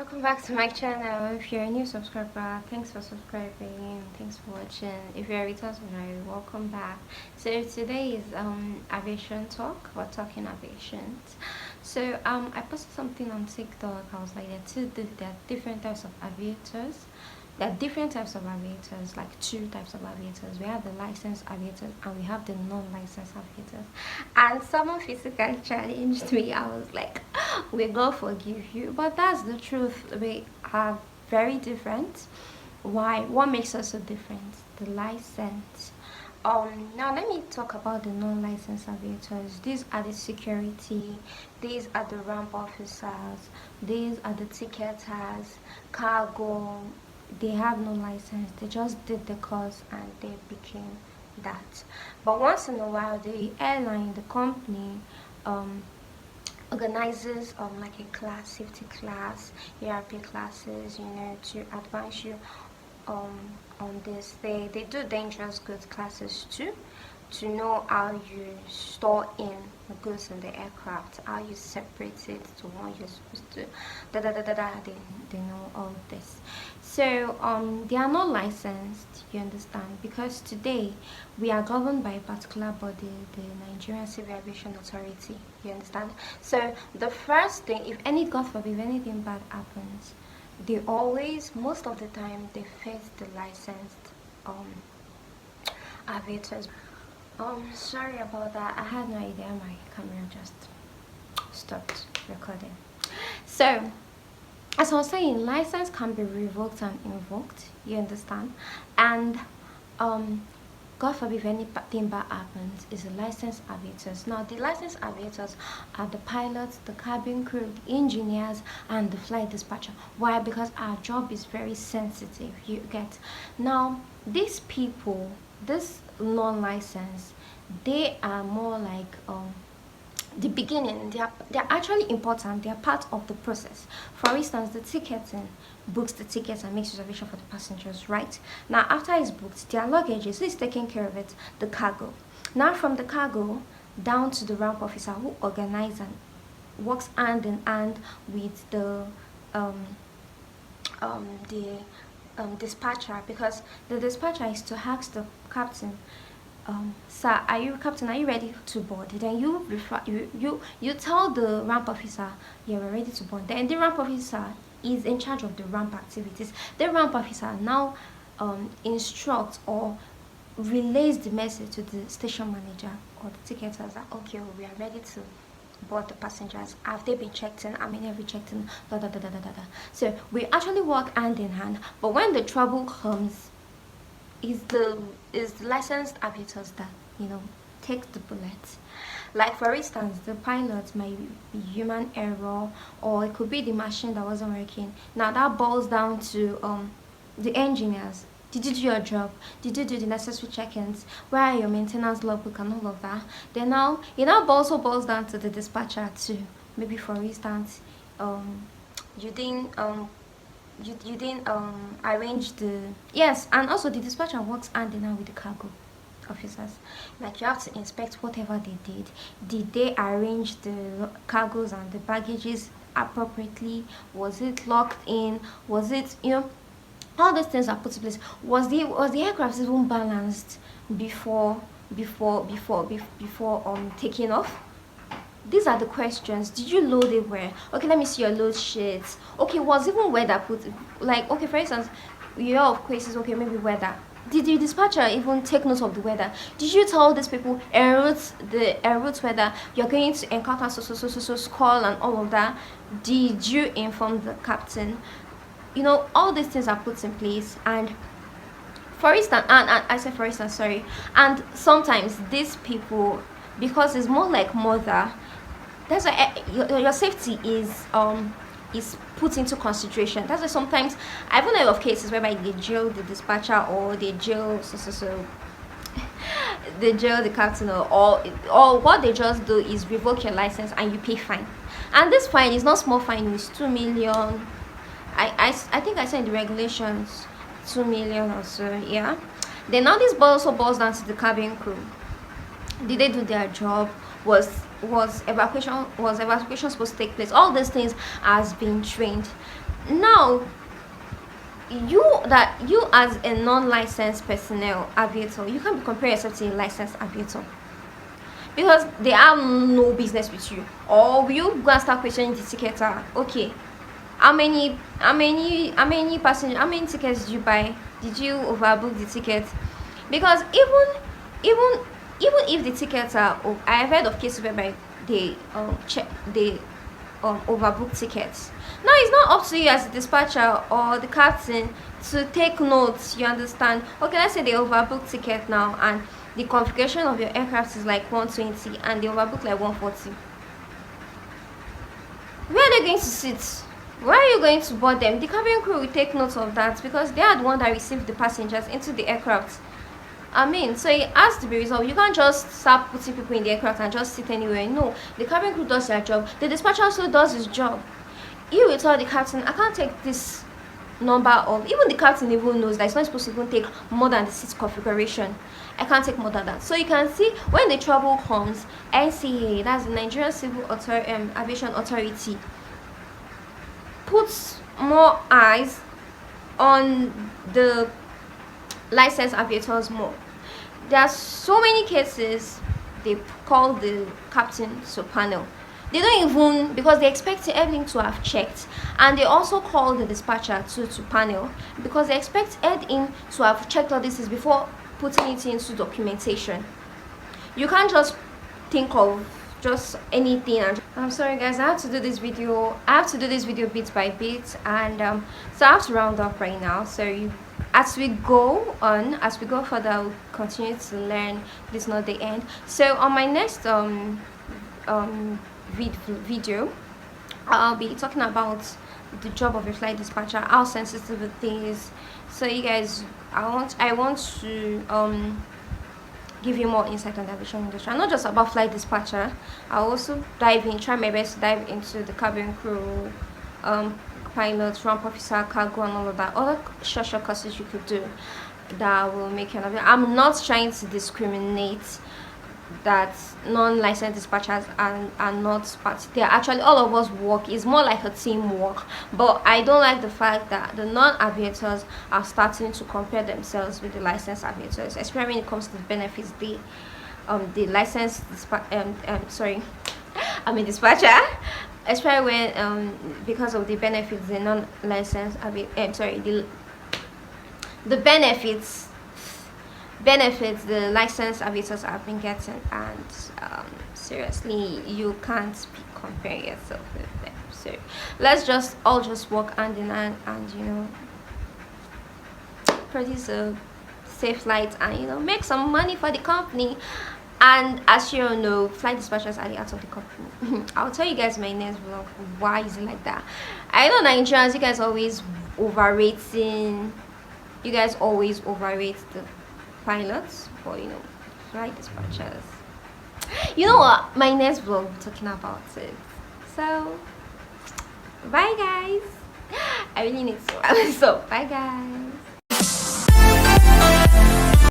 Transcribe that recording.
welcome back to my channel. If you're a new subscriber, thanks for subscribing, thanks for watching. If you're a return subscriber, welcome back. So today is aviation talk. We're talking aviation. So I posted something on TikTok. I was like, there are different types of aviators. There are different types of aviators, like two types of aviators. We have the licensed aviators and we have the non-licensed aviators. And someone physically challenged me. I was like, we God forgive you. But that's the truth. We are very different. Why? What makes us so different? The license. Now let me talk about the non-licensed aviators. These are the security, these are the ramp officers, these are the ticketers, cargo. They have no license, they just did the course and they became that. But once in a while, the airline, the company, organizes like a class, safety class, ERP classes, to advance you um on this. They do dangerous goods classes too, to know how you store in the goods in the aircraft, how you separate it to what you're supposed to. They know all this. So they are not licensed, you understand, because today we are governed by a particular body, the Nigerian Civil Aviation Authority, you understand. So the first thing, if any, God forbid, if anything bad happens, they always, most of the time, they face the licensed aviators. Sorry about that. I had no idea my camera just stopped recording. So, as I was saying, license can be revoked and invoked. You understand? And God forbid if anything bad happens, is the licensed aviators. Now, the licensed aviators are the pilots, the cabin crew, the engineers, and the flight dispatcher. Why? Because our job is very sensitive. You get? Now, these people, this non-licensed, they are more like the beginning. They're actually important. They are part of the process. For instance, the ticketing books the tickets and makes reservation for the passengers, right? Now after it's booked, their luggage is taking care of it, the cargo. Now from the cargo down to the ramp officer who organizes and works hand in hand with the dispatcher, because the dispatcher is to ask the captain, sir, are you ready to board? Then you tell the ramp officer, yeah, we're ready to board. Then the ramp officer is in charge of the ramp activities. The ramp officer now instructs or relays the message to the station manager or the ticketers that, okay, we are ready to board the passengers. Have they been checked in? I mean, have you checked in? Da, da, da, da, da, da. So we actually work hand in hand. But when the trouble comes, is the licensed aviators that take the bullet. Like for instance, the pilot might be human error, or it could be the machine that wasn't working. Now that boils down to the engineers. Did you do your job? Did you do the necessary check-ins? Where are your maintenance logbook and all of that? Then now it now also boils down to the dispatcher too. Maybe for instance, you didn't arrange the, yes, and also the dispatcher works hand in hand with the cargo officers. Like you have to inspect whatever they did they arrange the cargos and the baggages appropriately? Was it locked in? Was it, all these things are put in place. Was the aircraft even balanced before taking off? These are the questions. Did you load it well? Okay, let me see your load sheets. Okay, was even weather put, like, okay, for instance, you know of cases, okay, maybe weather. Did the dispatcher even take note of the weather? Did you tell these people en route weather you're going to encounter so squall and all of that? Did you inform the captain? All these things are put in place. And for instance, and I said for instance, sorry, and sometimes these people, because it's more like mother, that's why your safety is put into consideration. That's why sometimes I've heard of cases whereby they jail the dispatcher, or they jail they jail the captain, or what they just do is revoke your license and you pay fine. And this fine is not small fine, it's 2 million. I think I said in the regulations 2 million or so, yeah. Then now this also boils down to the cabin crew. Did they do their job? Was evacuation supposed to take place? All these things has been trained. Now, you as a non-licensed personnel aviator, you can't compare yourself to a licensed aviator because they have no business with you. Or will you go and start questioning the ticketer? Okay, how many passengers, how many tickets did you buy? Did you overbook the ticket? Because even even if the tickets are, I've heard of cases whereby they overbook tickets. Now it's not up to you as a dispatcher or the captain to take notes. You understand? Okay, let's say they overbook ticket now, and the configuration of your aircraft is like 120 and they overbook like 140. Where are they going to sit? Where are you going to board them? The cabin crew will take note of that because they are the one that received the passengers into the aircraft. So it has to be resolved. You can't just start putting people in the aircraft and just sit anywhere. No, the cabin crew does their job. The dispatcher also does his job. You will tell the captain, I can't take this number of, even the captain even knows that it's not supposed to even take more than the seat configuration. I can't take more than that. So you can see when the trouble comes, NCA, that's the Nigerian Aviation Authority, puts more eyes on the licensed aviators more. There are so many cases they call the captain to panel. They don't even, because they expect everything to have checked, and they also call the dispatcher to panel because they expect everything to have checked all this before putting it into documentation. You can't just think of just anything. And I'm sorry guys, I have to do this video bit by bit, and so I have to round up right now. So as we go further, we'll continue to learn. This is not the end. So on my next video, I'll be talking about the job of a flight dispatcher, how sensitive it is. So you guys, I want to give you more insight on the aviation industry, and not just about flight dispatcher. I'll also try my best to dive into the cabin crew, pilot, ramp officer, cargo, and all of that other short courses you could do that will make you an aviator. I'm not trying to discriminate that non-licensed dispatchers are not part. They're actually, all of us work, is more like a teamwork. But I don't like the fact that the non-aviators are starting to compare themselves with the licensed aviators, especially when it comes to the benefits. The licensed dispatcher, especially when because of the benefits the non-licensed the benefits the licensed aviators have been getting, and seriously, you can't compare yourself with them. So let's all just work hand in hand and produce a safe flight and make some money for the company. And as you all know, flight dispatchers are the heart of the company. I'll tell you guys my next vlog why is it like that. I know Nigerians, you guys always overrate the pilots, but flight dispatchers, you know what, my next vlog will be talking about it. So bye guys, I really need to so bye guys.